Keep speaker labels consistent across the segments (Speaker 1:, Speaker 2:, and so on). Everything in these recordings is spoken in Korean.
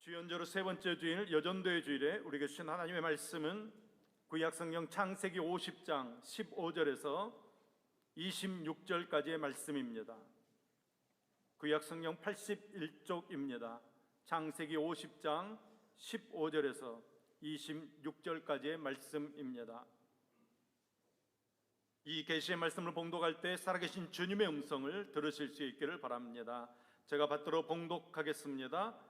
Speaker 1: 주연저로 세 번째 주일 여전도의 주일에 우리에게 주신 하나님의 말씀은 구약성경 창세기 50장 15절에서 26절까지의 말씀입니다. 구약성경 81쪽입니다. 창세기 50장 15절에서 26절까지의 말씀입니다. 이 계시의 말씀을 봉독할 때 살아계신 주님의 음성을 들으실 수 있기를 바랍니다. 제가 받들어 봉독하겠습니다.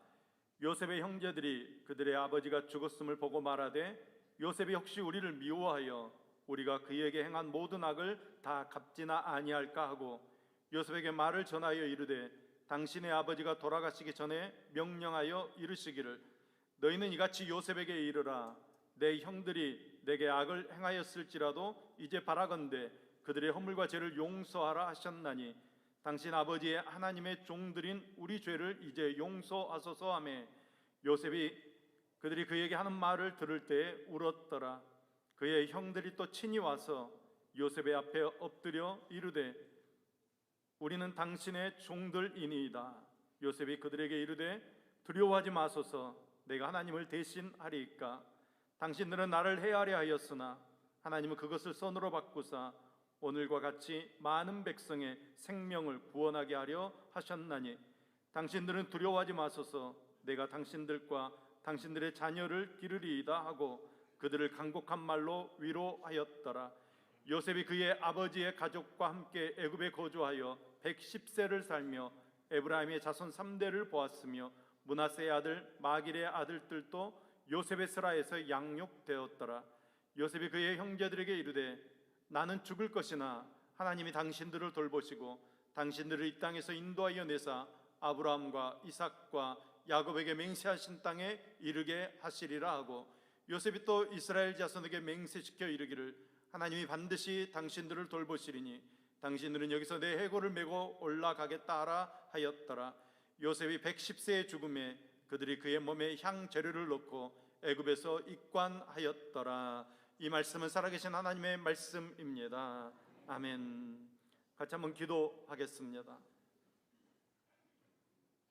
Speaker 1: 요셉의 형제들이 그들의 아버지가 죽었음을 보고 말하되 요셉이 혹시 우리를 미워하여 우리가 그에게 행한 모든 악을 다 갚지나 아니할까 하고 요셉에게 말을 전하여 이르되 당신의 아버지가 돌아가시기 전에 명령하여 이르시기를 너희는 이같이 요셉에게 이르라 내 형들이 내게 악을 행하였을지라도 이제 바라건대 그들의 허물과 죄를 용서하라 하셨나니 당신 아버지의 하나님의 종들인 우리 죄를 이제 용서하소서 하매 요셉이 그들이 그에게 하는 말을 들을 때에 울었더라. 그의 형들이 또 친히 와서 요셉의 앞에 엎드려 이르되 우리는 당신의 종들이니이다. 요셉이 그들에게 이르되 두려워하지 마소서 내가 하나님을 대신하리이까 당신들은 나를 해하려 하였으나 하나님은 그것을 선으로 바꾸사 오늘과 같이 많은 백성의 생명을 구원하게 하려 하셨나니 당신들은 두려워하지 마소서 내가 당신들과 당신들의 자녀를 기르리이다 하고 그들을 간곡한 말로 위로하였더라. 요셉이 그의 아버지의 가족과 함께 애굽에 거주하여 110세를 살며 에브라임의 자손 3대를 보았으며 므낫세의 아들 마길의 아들들도 요셉의 스라에서 양육되었더라. 요셉이 그의 형제들에게 이르되 나는 죽을 것이나 하나님이 당신들을 돌보시고 당신들을 이 땅에서 인도하여 내사 아브라함과 이삭과 야곱에게 맹세하신 땅에 이르게 하시리라 하고 요셉이 또 이스라엘 자손에게 맹세시켜 이르기를 하나님이 반드시 당신들을 돌보시리니 당신들은 여기서 내 해골을 메고 올라가겠다 하라 하였더라. 요셉이 110세의 죽음에 그들이 그의 몸에 향재료를 넣고 애굽에서 입관하였더라. 이 말씀은 살아계신 하나님의 말씀입니다. 아멘. 같이 한번 기도하겠습니다.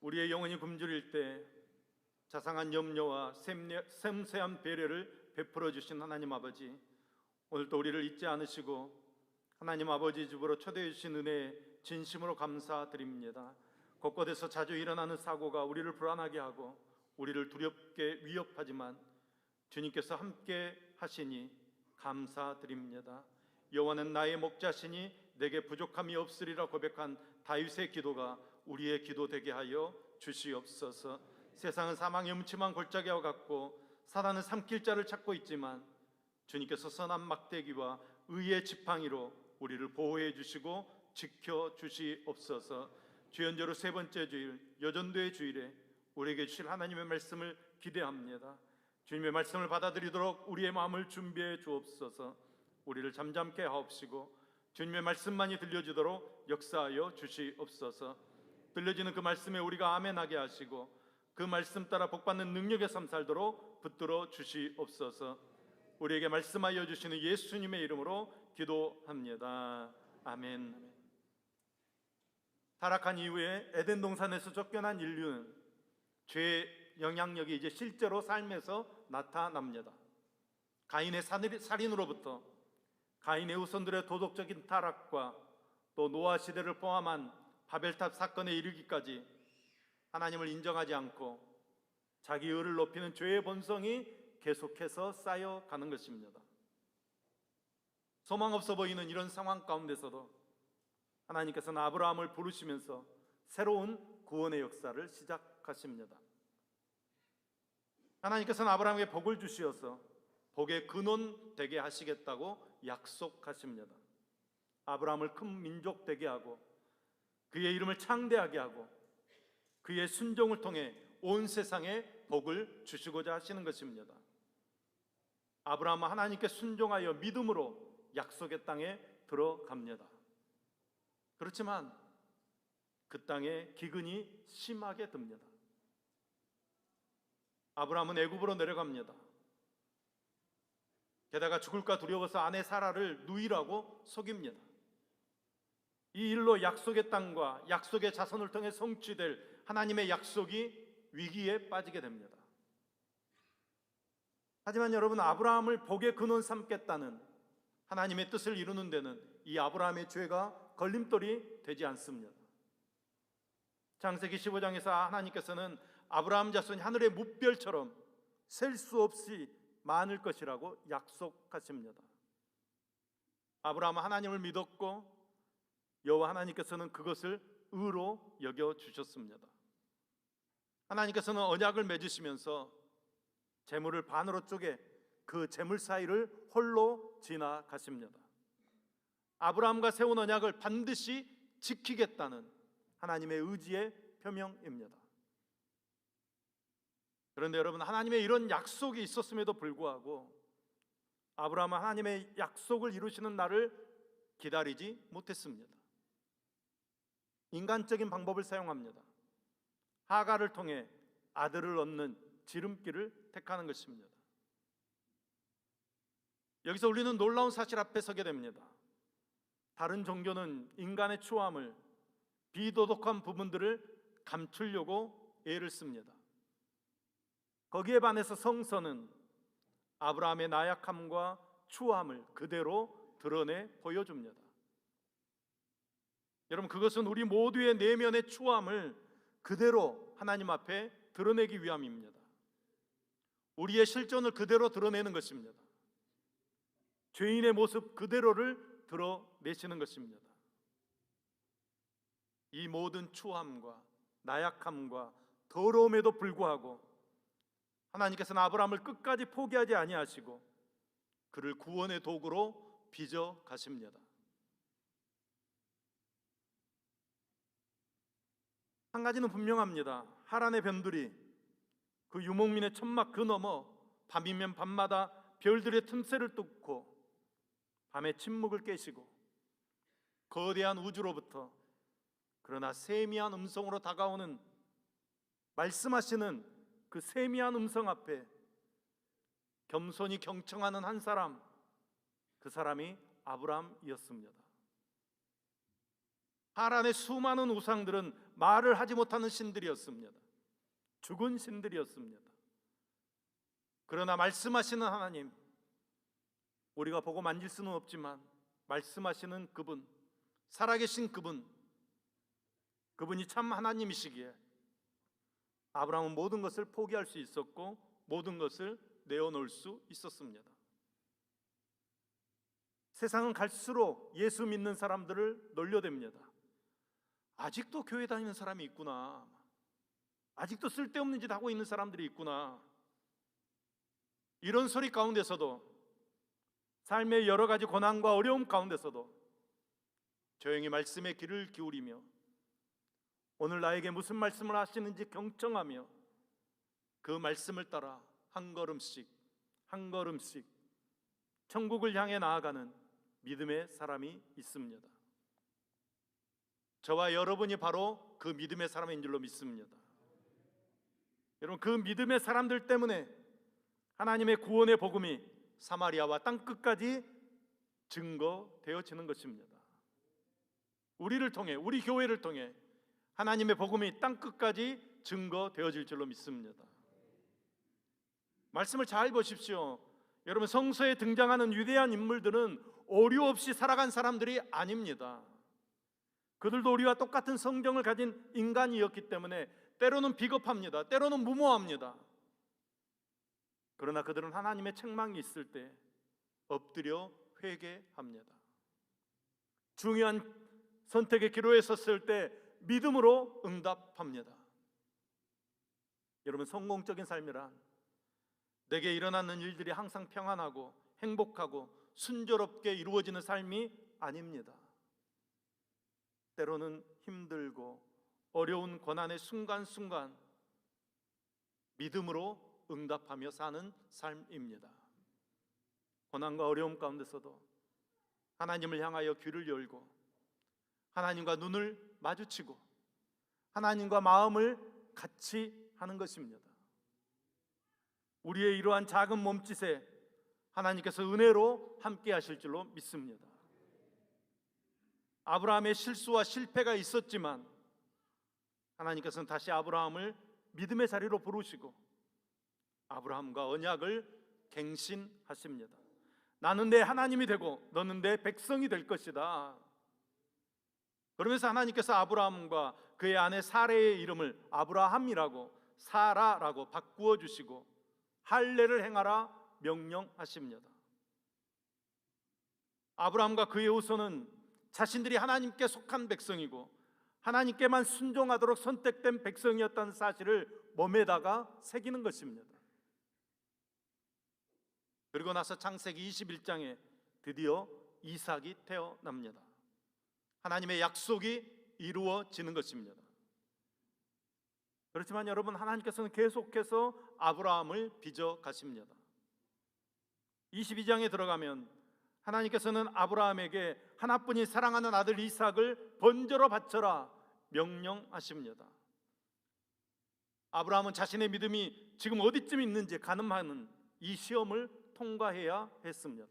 Speaker 1: 우리의 영혼이 굶주릴 때 자상한 염려와 섬세한 배려를 베풀어 주신 하나님 아버지, 오늘도 우리를 잊지 않으시고 하나님 아버지 집으로 초대해 주신 은혜에 진심으로 감사드립니다. 곳곳에서 자주 일어나는 사고가 우리를 불안하게 하고 우리를 두렵게 위협하지만 주님께서 함께 하시니 감사드립니다. 여호와는 나의 목자시니 내게 부족함이 없으리라 고백한 다윗의 기도가 우리의 기도 되게 하여 주시옵소서. 세상은 사망의 음침한 골짜기와 같고 사단은 삼킬 자를 찾고 있지만 주님께서 선한 막대기와 의의 지팡이로 우리를 보호해 주시고 지켜 주시옵소서. 주연저로 세 번째 주일 여전도의 주일에 우리에게 주실 하나님의 말씀을 기대합니다. 주님의 말씀을 받아들이도록 우리의 마음을 준비해 주옵소서. 우리를 잠잠케 하옵시고 주님의 말씀만이 들려지도록 역사하여 주시옵소서. 들려지는 그 말씀에 우리가 아멘하게 하시고 그 말씀 따라 복받는 능력의 삶 살도록 붙들어 주시옵소서. 우리에게 말씀하여 주시는 예수님의 이름으로 기도합니다. 아멘. 타락한 이후에 에덴 동산에서 쫓겨난 인류는 죄의 영향력이 이제 실제로 삶에서 나타납니다. 가인의 살인으로부터 가인의 후손들의 도덕적인 타락과 또 노아 시대를 포함한 바벨탑 사건에 이르기까지 하나님을 인정하지 않고 자기 의를 높이는 죄의 본성이 계속해서 쌓여가는 것입니다. 소망 없어 보이는 이런 상황 가운데서도 하나님께서는 아브라함을 부르시면서 새로운 구원의 역사를 시작하십니다. 하나님께서는 아브라함에게 복을 주시어서 복의 근원 되게 하시겠다고 약속하십니다. 아브라함을 큰 민족 되게 하고 그의 이름을 창대하게 하고 그의 순종을 통해 온 세상에 복을 주시고자 하시는 것입니다. 아브라함은 하나님께 순종하여 믿음으로 약속의 땅에 들어갑니다. 그렇지만 그 땅에 기근이 심하게 듭니다. 아브라함은 애굽으로 내려갑니다. 게다가 죽을까 두려워서 아내 사라를 누이라고 속입니다. 이 일로 약속의 땅과 약속의 자손을 통해 성취될 하나님의 약속이 위기에 빠지게 됩니다. 하지만 여러분, 아브라함을 복의 근원 삼겠다는 하나님의 뜻을 이루는 데는 이 아브라함의 죄가 걸림돌이 되지 않습니다. 창세기 15장에서 하나님께서는 아브라함 자손이 하늘의 뭇별처럼 셀 수 없이 많을 것이라고 약속하십니다. 아브라함은 하나님을 믿었고 여호와 하나님께서는 그것을 의로 여겨주셨습니다. 하나님께서는 언약을 맺으시면서 재물을 반으로 쪼개 그 재물 사이를 홀로 지나가십니다. 아브라함과 세운 언약을 반드시 지키겠다는 하나님의 의지의 표명입니다. 그런데 여러분, 하나님의 이런 약속이 있었음에도 불구하고 아브라함은 하나님의 약속을 이루시는 날을 기다리지 못했습니다. 인간적인 방법을 사용합니다. 하갈을 통해 아들을 얻는 지름길을 택하는 것입니다. 여기서 우리는 놀라운 사실 앞에 서게 됩니다. 다른 종교는 인간의 추함을, 비도덕한 부분들을 감추려고 애를 씁니다. 거기에 반해서 성서는 아브라함의 나약함과 추함을 그대로 드러내 보여줍니다. 여러분, 그것은 우리 모두의 내면의 추함을 그대로 하나님 앞에 드러내기 위함입니다. 우리의 실존을 그대로 드러내는 것입니다. 죄인의 모습 그대로를 드러내시는 것입니다. 이 모든 추함과 나약함과 더러움에도 불구하고 하나님께서는 아브라함을 끝까지 포기하지 아니하시고 그를 구원의 도구로 빚어 가십니다. 한 가지는 분명합니다. 하란의 변두리, 그 유목민의 천막 그 너머 밤이면 밤마다 별들의 틈새를 뚫고 밤의 침묵을 깨시고 거대한 우주로부터 그러나 세미한 음성으로 다가오는, 말씀하시는 그 세미한 음성 앞에 겸손히 경청하는 한 사람, 그 사람이 아브라함이었습니다. 하란의 수많은 우상들은 말을 하지 못하는 신들이었습니다. 죽은 신들이었습니다. 그러나 말씀하시는 하나님, 우리가 보고 만질 수는 없지만 말씀하시는 그분, 살아계신 그분이 참 하나님이시기에 아브라함은 모든 것을 포기할 수 있었고 모든 것을 내어놓을 수 있었습니다. 세상은 갈수록 예수 믿는 사람들을 놀려댑니다. 아직도 교회 다니는 사람이 있구나, 아직도 쓸데없는 짓 하고 있는 사람들이 있구나. 이런 소리 가운데서도, 삶의 여러 가지 고난과 어려움 가운데서도 조용히 말씀에 귀를 기울이며 오늘 나에게 무슨 말씀을 하시는지 경청하며 그 말씀을 따라 한 걸음씩 한 걸음씩 천국을 향해 나아가는 믿음의 사람이 있습니다. 저와 여러분이 바로 그 믿음의 사람인 줄로 믿습니다. 여러분, 그 믿음의 사람들 때문에 하나님의 구원의 복음이 사마리아와 땅끝까지 증거되어지는 것입니다. 우리를 통해, 우리 교회를 통해 하나님의 복음이 땅끝까지 증거되어질 줄로 믿습니다. 말씀을 잘 보십시오. 여러분, 성서에 등장하는 위대한 인물들은 오류 없이 살아간 사람들이 아닙니다. 그들도 우리와 똑같은 성경을 가진 인간이었기 때문에 때로는 비겁합니다. 때로는 무모합니다. 그러나 그들은 하나님의 책망이 있을 때 엎드려 회개합니다. 중요한 선택의 기로에 섰을 때 믿음으로 응답합니다. 여러분, 성공적인 삶이란 내게 일어나는 일들이 항상 평안하고 행복하고 순조롭게 이루어지는 삶이 아닙니다. 때로는 힘들고 어려운 고난의 순간순간 믿음으로 응답하며 사는 삶입니다. 고난과 어려움 가운데서도 하나님을 향하여 귀를 열고 하나님과 눈을 마주치고 하나님과 마음을 같이 하는 것입니다. 우리의 이러한 작은 몸짓에 하나님께서 은혜로 함께 하실 줄로 믿습니다. 아브라함의 실수와 실패가 있었지만 하나님께서는 다시 아브라함을 믿음의 자리로 부르시고 아브라함과 언약을 갱신하십니다. 나는 내 하나님이 되고 너는 내 백성이 될 것이다. 그러면서 하나님께서 아브라함과 그의 아내 사레의 이름을 아브라함이라고 사라라고 바꾸어 주시고 할례를 행하라 명령하십니다. 아브라함과 그의 후손은 자신들이 하나님께 속한 백성이고 하나님께만 순종하도록 선택된 백성이었다는 사실을 몸에다가 새기는 것입니다. 그리고 나서 창세기 21장에 드디어 이삭이 태어납니다. 하나님의 약속이 이루어지는 것입니다. 그렇지만 여러분, 하나님께서는 계속해서 아브라함을 빚어 가십니다. 22장에 들어가면 하나님께서는 아브라함에게 하나뿐인 사랑하는 아들 이삭을 번제로 바쳐라 명령하십니다. 아브라함은 자신의 믿음이 지금 어디쯤 있는지 가늠하는 이 시험을 통과해야 했습니다.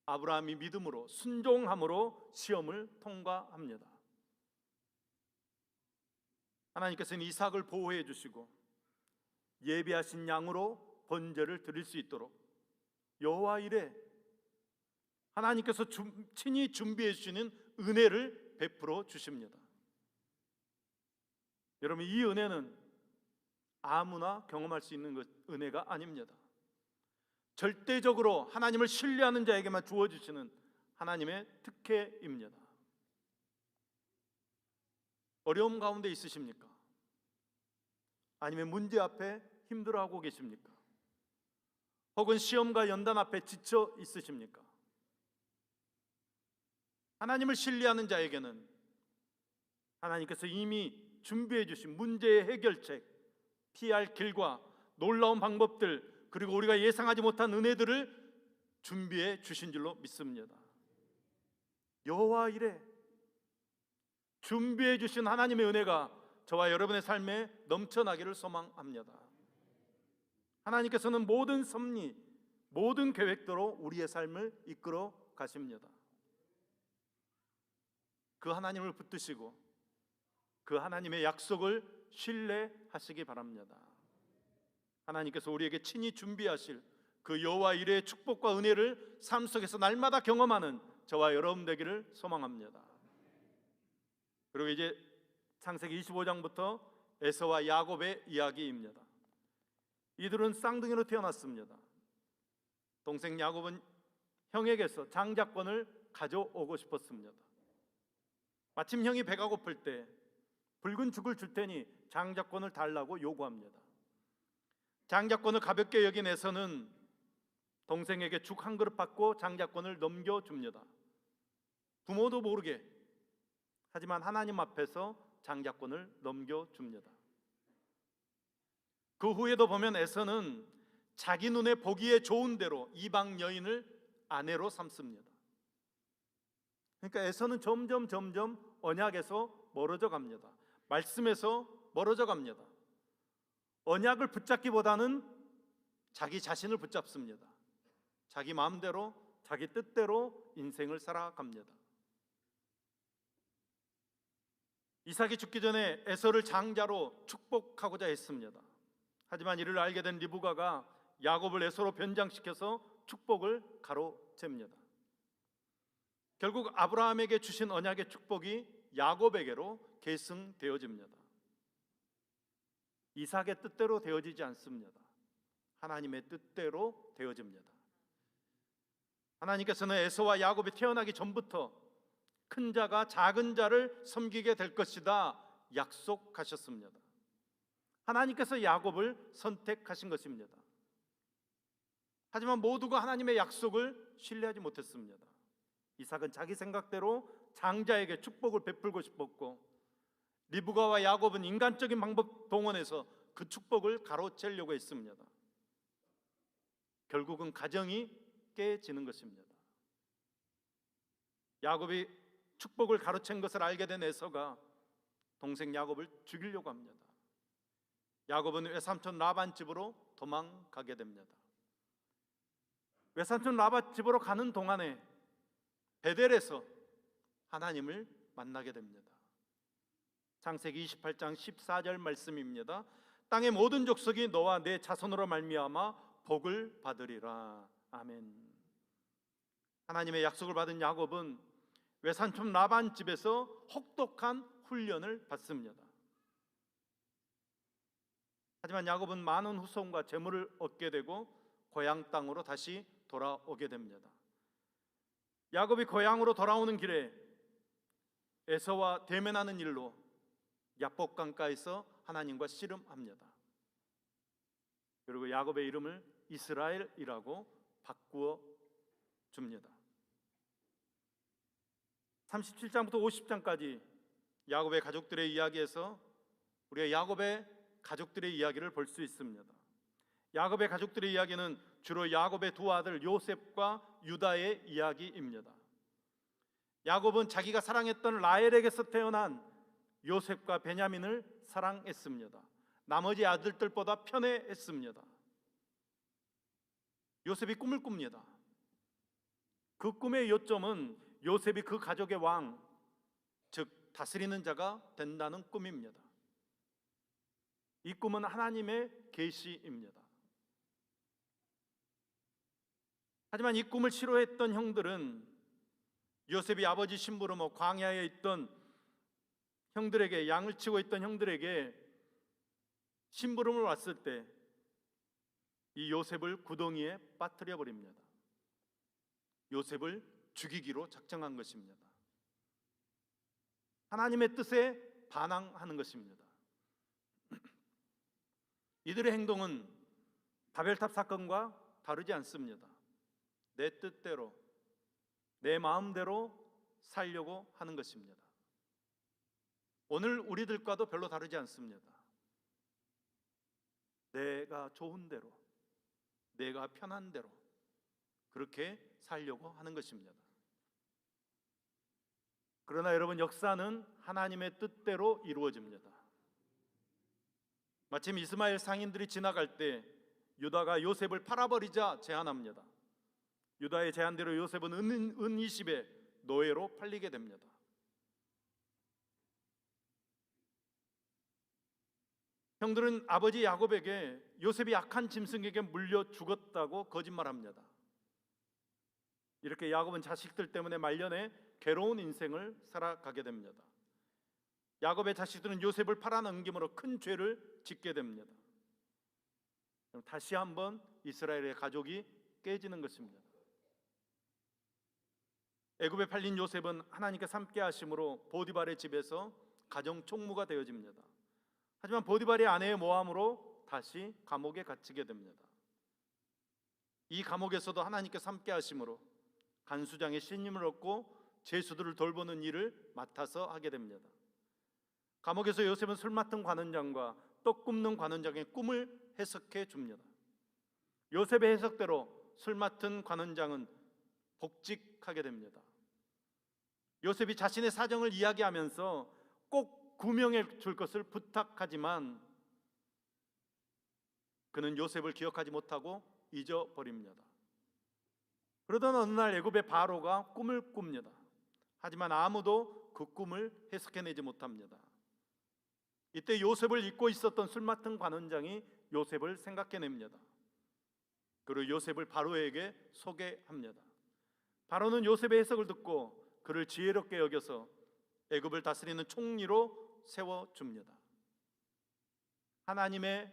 Speaker 1: 아브라함이 믿음으로 순종함으로 시험을 통과합니다. 하나님께서는 이삭을 보호해 주시고 예비하신 양으로 번제를 드릴 수 있도록 여호와 이레 하나님께서 친히 준비해 주시는 은혜를 베풀어 주십니다. 여러분, 이 은혜는 아무나 경험할 수 있는 은혜가 아닙니다. 절대적으로 하나님을 신뢰하는 자에게만 주어주시는 하나님의 특혜입니다. 어려움 가운데 있으십니까? 아니면 문제 앞에 힘들어하고 계십니까? 혹은 시험과 연단 앞에 지쳐 있으십니까? 하나님을 신뢰하는 자에게는 하나님께서 이미 준비해 주신 문제의 해결책, 피할 길과 놀라운 방법들, 그리고 우리가 예상하지 못한 은혜들을 준비해 주신 줄로 믿습니다. 여호와 이레, 준비해 주신 하나님의 은혜가 저와 여러분의 삶에 넘쳐나기를 소망합니다. 하나님께서는 모든 섭리, 모든 계획대로 우리의 삶을 이끌어 가십니다. 그 하나님을 붙드시고 그 하나님의 약속을 신뢰하시기 바랍니다. 하나님께서 우리에게 친히 준비하실 그 여호와 이레의 축복과 은혜를 삶 속에서 날마다 경험하는 저와 여러분 되기를 소망합니다. 그리고 이제 창세기 25장부터 에서와 야곱의 이야기입니다. 이들은 쌍둥이로 태어났습니다. 동생 야곱은 형에게서 장자권을 가져오고 싶었습니다. 마침 형이 배가 고플 때 붉은 죽을 줄 테니 장자권을 달라고 요구합니다. 장자권을 가볍게 여긴 에서는 동생에게 죽 한 그릇 받고 장자권을 넘겨줍니다. 부모도 모르게, 하지만 하나님 앞에서 장자권을 넘겨줍니다. 그 후에도 보면 에서는 자기 눈에 보기에 좋은 대로 이방 여인을 아내로 삼습니다. 그러니까 에서는 점점 언약에서 멀어져 갑니다. 말씀에서 멀어져 갑니다. 언약을 붙잡기보다는 자기 자신을 붙잡습니다. 자기 마음대로, 자기 뜻대로 인생을 살아갑니다. 이삭이 죽기 전에 에서를 장자로 축복하고자 했습니다. 하지만 이를 알게 된 리브가가 야곱을 에서로 변장시켜서 축복을 가로챕니다. 결국 아브라함에게 주신 언약의 축복이 야곱에게로 계승되어집니다. 이삭의 뜻대로 되어지지 않습니다. 하나님의 뜻대로 되어집니다. 하나님께서는 에서와 야곱이 태어나기 전부터 큰 자가 작은 자를 섬기게 될 것이다 약속하셨습니다. 하나님께서 야곱을 선택하신 것입니다. 하지만 모두가 하나님의 약속을 신뢰하지 못했습니다. 이삭은 자기 생각대로 장자에게 축복을 베풀고 싶었고, 리브가와 야곱은 인간적인 방법 동원해서 그 축복을 가로채려고 했습니다. 결국은 가정이 깨지는 것입니다. 야곱이 축복을 가로챈 것을 알게 된 에서가 동생 야곱을 죽이려고 합니다. 야곱은 외삼촌 라반 집으로 도망가게 됩니다. 외삼촌 라반 집으로 가는 동안에 베델에서 하나님을 만나게 됩니다. 창세기 28장 14절 말씀입니다. 땅의 모든 족속이 너와 내 자손으로 말미암아 복을 받으리라. 아멘. 하나님의 약속을 받은 야곱은 외삼촌 라반 집에서 혹독한 훈련을 받습니다. 하지만 야곱은 많은 후손과 재물을 얻게 되고 고향 땅으로 다시 돌아오게 됩니다. 야곱이 고향으로 돌아오는 길에 에서와 대면하는 일로 야복강가에서 하나님과 씨름합니다. 그리고 야곱의 이름을 이스라엘이라고 바꾸어 줍니다. 37장부터 50장까지 야곱의 가족들의 이야기에서 우리가 야곱의 가족들의 이야기를 볼 수 있습니다. 야곱의 가족들의 이야기는 주로 야곱의 두 아들 요셉과 유다의 이야기입니다. 야곱은 자기가 사랑했던 라헬에게서 태어난 요셉과 베냐민을 사랑했습니다. 나머지 아들들보다 편애했습니다. 요셉이 꿈을 꿉니다. 그 꿈의 요점은 요셉이 그 가족의 왕, 즉 다스리는 자가 된다는 꿈입니다. 이 꿈은 하나님의 계시입니다. 하지만 이 꿈을 싫어했던 형들은 요셉이 아버지 심부름으로 광야에 있던 형들에게, 양을 치고 있던 형들에게 심부름을 왔을 때 이 요셉을 구덩이에 빠뜨려 버립니다. 요셉을 죽이기로 작정한 것입니다. 하나님의 뜻에 반항하는 것입니다. 이들의 행동은 바벨탑 사건과 다르지 않습니다. 내 뜻대로, 내 마음대로 살려고 하는 것입니다. 오늘 우리들과도 별로 다르지 않습니다. 내가 좋은 대로, 내가 편한 대로 그렇게 살려고 하는 것입니다. 그러나 여러분, 역사는 하나님의 뜻대로 이루어집니다. 마침 이스마엘 상인들이 지나갈 때 유다가 요셉을 팔아버리자 제안합니다. 유다의 제안대로 요셉은 은 20에 노예로 팔리게 됩니다. 형들은 아버지 야곱에게 요셉이 악한 짐승에게 물려 죽었다고 거짓말합니다. 이렇게 야곱은 자식들 때문에 말년에 괴로운 인생을 살아가게 됩니다. 야곱의 자식들은 요셉을 팔아넘김으로 큰 죄를 짓게 됩니다. 다시 한번 이스라엘의 가족이 깨지는 것입니다. 애굽에 팔린 요셉은 하나님께서 함께 하심으로 보디발의 집에서 가정 총무가 되어집니다. 하지만 보디발의 아내의 모함으로 다시 감옥에 갇히게 됩니다. 이 감옥에서도 하나님께서 함께 하심으로 간수장의 신임을 얻고 죄수들을 돌보는 일을 맡아서 하게 됩니다. 감옥에서 요셉은 술 맡은 관원장과 떡 굽는 관원장의 꿈을 해석해 줍니다. 요셉의 해석대로 술 맡은 관원장은 복직하게 됩니다. 요셉이 자신의 사정을 이야기하면서 꼭 구명해 줄 것을 부탁하지만 그는 요셉을 기억하지 못하고 잊어버립니다. 그러던 어느 날 애굽의 바로가 꿈을 꿉니다. 하지만 아무도 그 꿈을 해석해내지 못합니다. 이때 요셉을 잊고 있었던 술 맡은 관원장이 요셉을 생각해냅니다. 그리고 요셉을 바로에게 소개합니다. 바로는 요셉의 해석을 듣고 그를 지혜롭게 여겨서 애굽을 다스리는 총리로 세워줍니다. 하나님의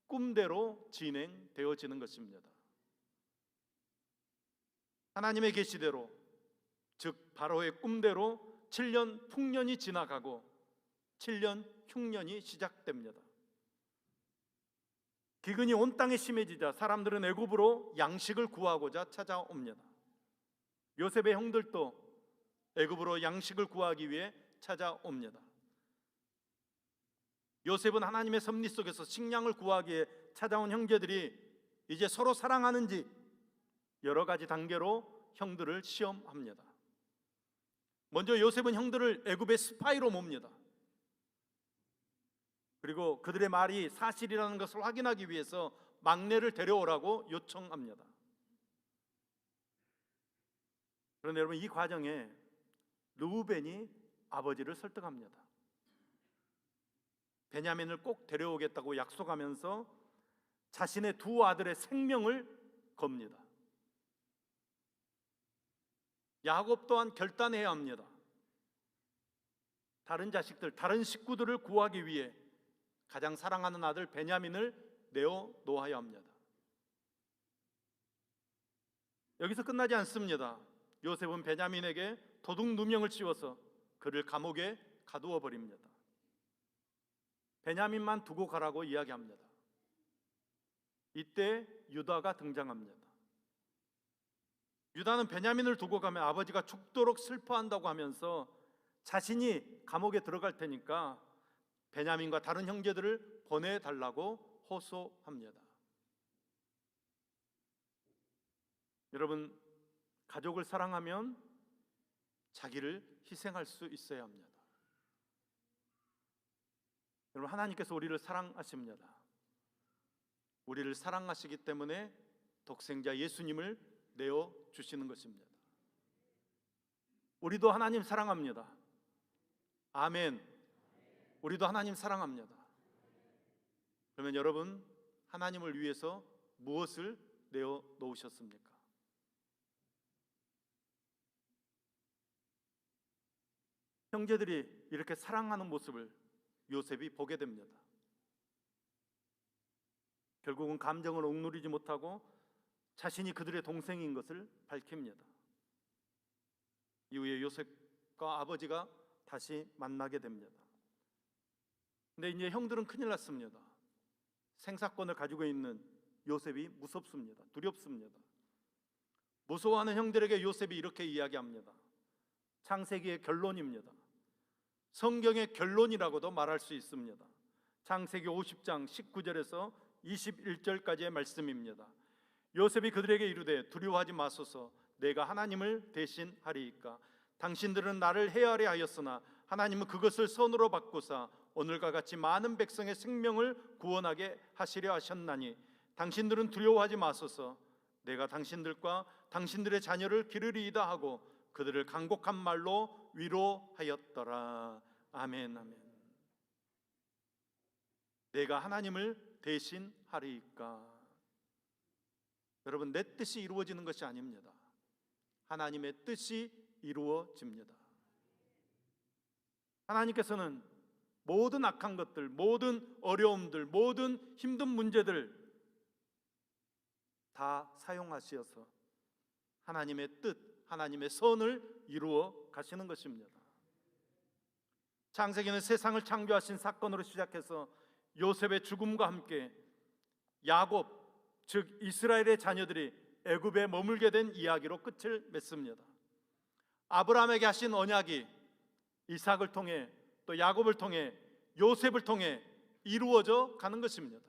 Speaker 1: 꿈대로 진행되어지는 것입니다. 하나님의 계시대로, 즉 바로의 꿈대로 7년 풍년이 지나가고 7년 흉년이 시작됩니다. 기근이 온 땅에 심해지자 사람들은 애굽으로 양식을 구하고자 찾아옵니다. 요셉의 형들도 애굽으로 양식을 구하기 위해 찾아옵니다. 요셉은 하나님의 섭리 속에서 식량을 구하기에 찾아온 형제들이 이제 서로 사랑하는지 여러 가지 단계로 형들을 시험합니다. 먼저 요셉은 형들을 애굽의 스파이로 몹니다. 그리고 그들의 말이 사실이라는 것을 확인하기 위해서 막내를 데려오라고 요청합니다. 그런데 여러분, 이 과정에 르우벤이 아버지를 설득합니다. 베냐민을 꼭 데려오겠다고 약속하면서 자신의 두 아들의 생명을 겁니다. 야곱 또한 결단해야 합니다. 다른 자식들, 다른 식구들을 구하기 위해 가장 사랑하는 아들 베냐민을 내어놓아야 합니다. 여기서 끝나지 않습니다. 요셉은 베냐민에게 도둑 누명을 씌워서 그를 감옥에 가두어 버립니다. 베냐민만 두고 가라고 이야기합니다. 이때 유다가 등장합니다. 유다는 베냐민을 두고 가면 아버지가 죽도록 슬퍼한다고 하면서 자신이 감옥에 들어갈 테니까 베냐민과 다른 형제들을 보내달라고 호소합니다. 여러분, 가족을 사랑하면 자기를 희생할 수 있어야 합니다. 여러분, 하나님께서 우리를 사랑하십니다. 우리를 사랑하시기 때문에 독생자 예수님을 내어주시는 것입니다. 우리도 하나님 사랑합니다. 아멘. 우리도 하나님 사랑합니다. 그러면 여러분, 하나님을 위해서 무엇을 내어놓으셨습니까? 형제들이 이렇게 사랑하는 모습을 요셉이 보게 됩니다. 결국은 감정을 억누르지 못하고 자신이 그들의 동생인 것을 밝힙니다. 이후에 요셉과 아버지가 다시 만나게 됩니다. 근데 이제 형들은 큰일 났습니다. 생사권을 가지고 있는 요셉이 무섭습니다. 두렵습니다. 무서워하는 형들에게 요셉이 이렇게 이야기합니다. 창세기의 결론입니다. 성경의 결론이라고도 말할 수 있습니다. 창세기 50장 19절에서 21절까지의 말씀입니다. 요셉이 그들에게 이르되 두려워하지 마소서, 내가 하나님을 대신하리이까. 당신들은 나를 해하려 하였으나 하나님은 그것을 선으로 바꾸사 오늘과 같이 많은 백성의 생명을 구원하게 하시려 하셨나니 당신들은 두려워하지 마소서, 내가 당신들과 당신들의 자녀를 기르리이다 하고 그들을 간곡한 말로 위로하였더라. 아멘, 아멘. 내가 하나님을 대신하리이까. 여러분, 내 뜻이 이루어지는 것이 아닙니다. 하나님의 뜻이 이루어집니다. 하나님께서는 모든 악한 것들, 모든 어려움들, 모든 힘든 문제들 다 사용하셔서 하나님의 뜻, 하나님의 선을 이루어 가시는 것입니다. 창세기는 세상을 창조하신 사건으로 시작해서 요셉의 죽음과 함께 야곱, 즉 이스라엘의 자녀들이 애굽에 머물게 된 이야기로 끝을 맺습니다. 아브라함에게 하신 언약이 이삭을 통해 또 야곱을 통해 요셉을 통해 이루어져 가는 것입니다.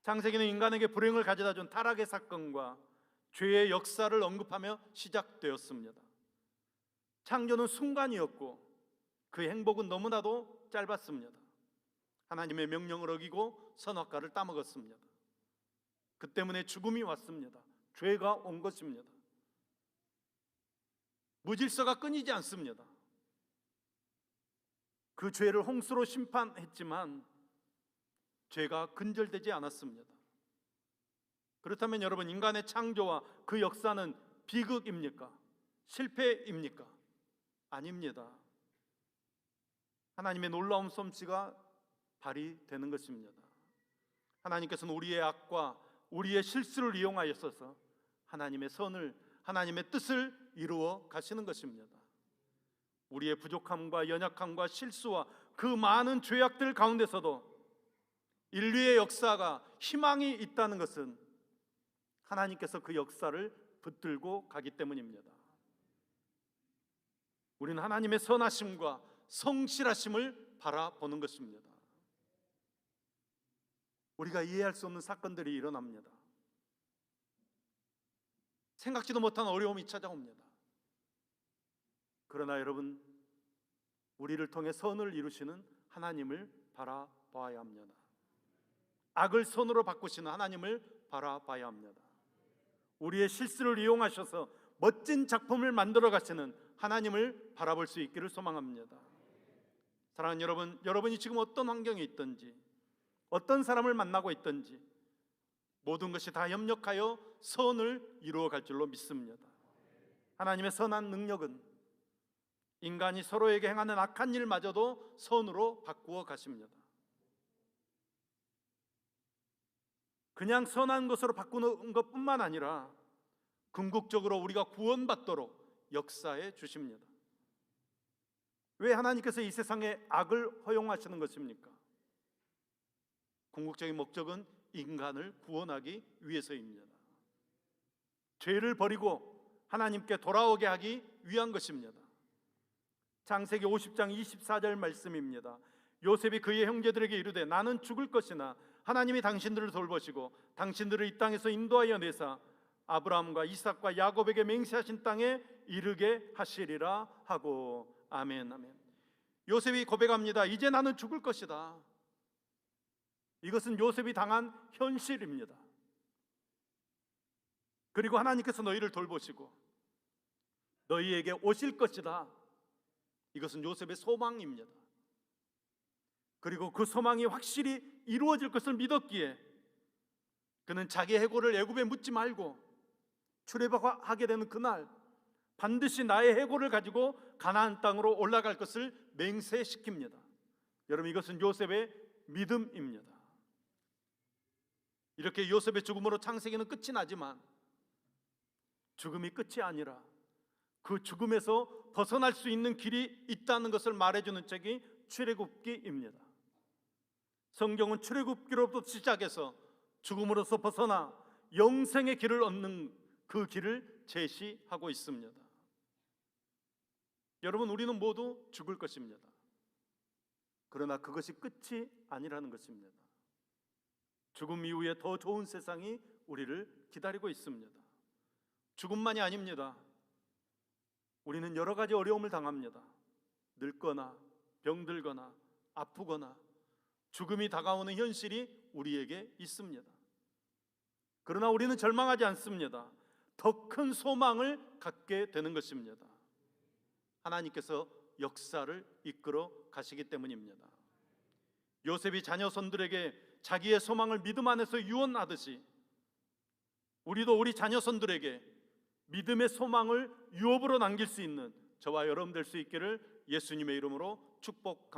Speaker 1: 창세기는 인간에게 불행을 가져다 준 타락의 사건과 죄의 역사를 언급하며 시작되었습니다. 창조는 순간이었고 그 행복은 너무나도 짧았습니다. 하나님의 명령을 어기고 선악과를 따먹었습니다. 그 때문에 죽음이 왔습니다. 죄가 온 것입니다. 무질서가 끊이지 않습니다. 그 죄를 홍수로 심판했지만 죄가 근절되지 않았습니다. 그렇다면 여러분, 인간의 창조와 그 역사는 비극입니까? 실패입니까? 아닙니다. 하나님의 놀라운 솜씨가 발휘되는 것입니다. 하나님께서는 우리의 악과 우리의 실수를 이용하여서 하나님의 선을, 하나님의 뜻을 이루어 가시는 것입니다. 우리의 부족함과 연약함과 실수와 그 많은 죄악들 가운데서도 인류의 역사가 희망이 있다는 것은 하나님께서 그 역사를 붙들고 가기 때문입니다. 우리는 하나님의 선하심과 성실하심을 바라보는 것입니다. 우리가 이해할 수 없는 사건들이 일어납니다. 생각지도 못한 어려움이 찾아옵니다. 그러나 여러분, 우리를 통해 선을 이루시는 하나님을 바라봐야 합니다. 악을 선으로 바꾸시는 하나님을 바라봐야 합니다. 우리의 실수를 이용하셔서 멋진 작품을 만들어 가시는 하나님을 바라볼 수 있기를 소망합니다. 사랑하는 여러분, 여러분이 지금 어떤 환경에 있든지 어떤 사람을 만나고 있든지 모든 것이 다 협력하여 선을 이루어갈 줄로 믿습니다. 하나님의 선한 능력은 인간이 서로에게 행하는 악한 일마저도 선으로 바꾸어 가십니다. 그냥 선한 것으로 바꾸는 것뿐만 아니라 궁극적으로 우리가 구원받도록 역사해 주십니다. 왜 하나님께서 이 세상에 악을 허용하시는 것입니까? 궁극적인 목적은 인간을 구원하기 위해서입니다. 죄를 버리고 하나님께 돌아오게 하기 위한 것입니다. 창세기 50장 24절 말씀입니다. 요셉이 그의 형제들에게 이르되 나는 죽을 것이나 하나님이 당신들을 돌보시고 당신들을 이 땅에서 인도하여 내사 아브라함과 이삭과 야곱에게 맹세하신 땅에 이르게 하시리라 하고. 아멘, 아멘. 요셉이 고백합니다. 이제 나는 죽을 것이다. 이것은 요셉이 당한 현실입니다. 그리고 하나님께서 너희를 돌보시고 너희에게 오실 것이다. 이것은 요셉의 소망입니다. 그리고 그 소망이 확실히 이루어질 것을 믿었기에 그는 자기 해골을 애굽에 묻지 말고 출애굽하게 되는 그날 반드시 나의 해골을 가지고 가나안 땅으로 올라갈 것을 맹세시킵니다. 여러분, 이것은 요셉의 믿음입니다. 이렇게 요셉의 죽음으로 창세기는 끝이 나지만 죽음이 끝이 아니라 그 죽음에서 벗어날 수 있는 길이 있다는 것을 말해주는 책이 출애굽기입니다. 성경은 출애굽기로부터 시작해서 죽음으로서 벗어나 영생의 길을 얻는 그 길을 제시하고 있습니다. 여러분, 우리는 모두 죽을 것입니다. 그러나 그것이 끝이 아니라는 것입니다. 죽음 이후에 더 좋은 세상이 우리를 기다리고 있습니다. 죽음만이 아닙니다. 우리는 여러 가지 어려움을 당합니다. 늙거나 병들거나 아프거나 죽음이 다가오는 현실이 우리에게 있습니다. 그러나 우리는 절망하지 않습니다. 더 큰 소망을 갖게 되는 것입니다. 하나님께서 역사를 이끌어 가시기 때문입니다. 요셉이 자녀손들에게 자기의 소망을 믿음 안에서 유언하듯이 우리도 우리 자녀손들에게 믿음의 소망을 유업으로 남길 수 있는 저와 여러분 될 수 있기를 예수님의 이름으로 축복합니다.